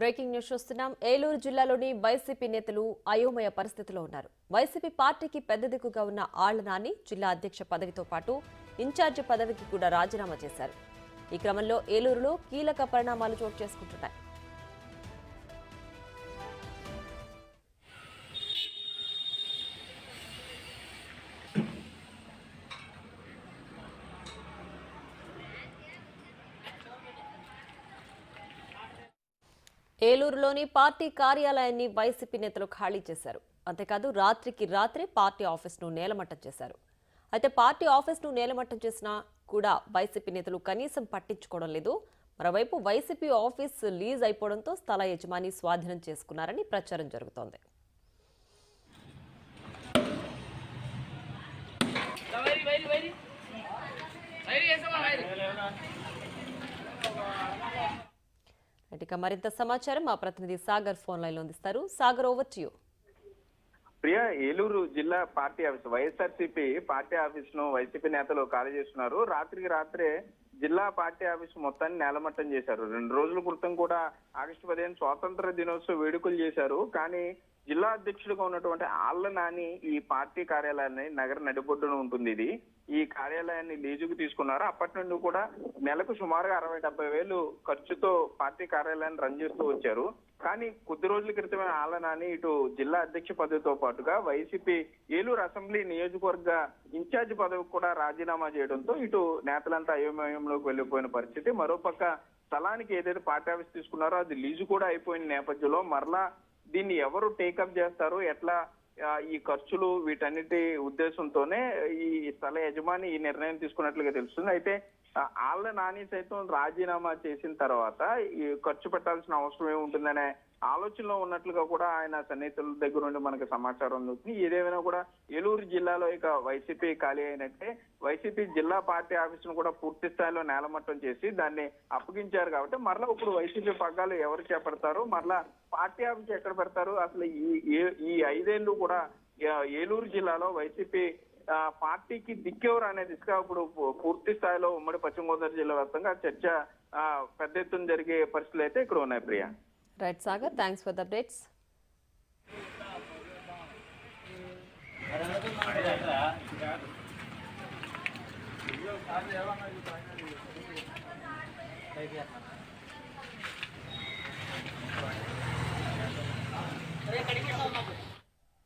Breaking news చూస్తున్నాం. ఏలూరు జిల్లాలోని YCP నేతలు అయోమయ పరిస్థితిలో ఉన్నారు. వైసీపీ పార్టీకి పెద్ద దిక్కుగా ఉన్న ఆళ్ల నాని జిల్లా అధ్యక్ష పదవితో పాటు ఇన్ఛార్జి పదవికి కూడా రాజీనామా చేశారు. ఈ క్రమంలో ఏలూరులో కీలక పరిణామాలు చోటు చేసుకుంటున్నాయి. ఏలూరులోని పార్టీ కార్యాలయాన్ని వైసీపీ నేతలు ఖాళీ చేశారు. అంతేకాదు రాత్రికి రాత్రే పార్టీ ఆఫీసును నేలమట్టం చేశారు. అయితే పార్టీ ఆఫీసును నేలమట్టం చేసినా కూడా వైసీపీ నేతలు కనీసం పట్టించుకోవడం లేదు. మరోవైపు వైసీపీ ఆఫీస్ లీజ్ అయిపోవడంతో స్థల యజమాని స్వాధీనం చేసుకున్నారని ప్రచారం జరుగుతోంది. ఇక మరింత సమాచారం మా ప్రతినిధి సాగర్ ఫోన్ లైన్ లో అందిస్తారు. Sagar, over to you. Priya, Eluru జిల్లా party office YSRCP party office ను వైసీపీ నేతలు ఖాళీ చేస్తున్నారు. రాత్రికి రాత్రే జిల్లా పార్టీ ఆఫీస్ మొత్తాన్ని నేలమట్టం చేశారు. 2 రోజుల క్రితం కూడా ఆగస్టు 15 స్వాతంత్ర దినోత్సవ వేడుకలు చేశారు. కానీ జిల్లా అధ్యక్షుడిగా ఉన్నటువంటి ఆళ్ల నాని ఈ పార్టీ కార్యాలయాన్ని నగర నడిబొడ్డున ఉంటుంది. ఈ కార్యాలయాన్ని లీజుకు తీసుకున్నారు. అప్పటి నుండి కూడా నెలకు సుమారుగా 60-70 వేలు ఖర్చుతో పార్టీ కార్యాలయాన్ని రన్ చేస్తూ వచ్చారు. కానీ కొద్ది రోజుల క్రితమే ఆళ్ల నాని ఇటు జిల్లా అధ్యక్ష పదవితో పాటుగా వైసీపీ ఏలూరు అసెంబ్లీ నియోజకవర్గ ఇన్ఛార్జ్ పదవికి కూడా రాజీనామా చేయడంతో ఇటు నేతలంతా అయోమయంలోకి వెళ్లిపోయిన పరిస్థితి. మరోపక్క స్థలానికి ఏదైతే పార్టీ ఆఫీస్ తీసుకున్నారో అది లీజు కూడా అయిపోయిన నేపథ్యంలో మరలా దీన్ని ఎవరు టేకప్ చేస్తారు, ఎట్లా ఈ ఖర్చులు వీటన్నిటి ఉద్దేశంతోనే ఈ స్థల యజమాని ఈ నిర్ణయం తీసుకున్నట్లుగా తెలుస్తుంది. అయితే ఆళ్ల నాని సైతం రాజీనామా చేసిన తర్వాత ఈ ఖర్చు పెట్టాల్సిన అవసరం ఏముంటుందనే ఆలోచనలో ఉన్నట్లుగా కూడా ఆయన సన్నిహితుల దగ్గర నుండి మనకు సమాచారం అందుతుంది. ఏదేమైనా కూడా ఏలూరు జిల్లాలో ఇక వైసీపీ ఖాళీ అయినట్టే. వైసీపీ జిల్లా పార్టీ ఆఫీసును కూడా పూర్తి స్థాయిలో నేలమట్టం చేసి దాన్ని అప్పగించారు. కాబట్టి మరలా ఇప్పుడు వైసీపీ పగ్గాలు ఎవరు చేపడతారు, మరలా పార్టీ ఆఫీస్ ఎక్కడ పెడతారు, అసలు ఈ 5 ఏళ్లు కూడా ఏలూరు జిల్లాలో వైసీపీ పార్టీకి దిక్కెవరు అనే దిశగా ఇప్పుడు పూర్తి స్థాయిలో ఉమ్మడి పశ్చిమ గోదావరి జిల్లా వ్యాప్తంగా చర్చ పెద్ద ఎత్తున జరిగే పరిస్థితులు అయితే ఇక్కడ ఉన్నాయి. Priya. Right Sagar, thanks for the updates. Thank you.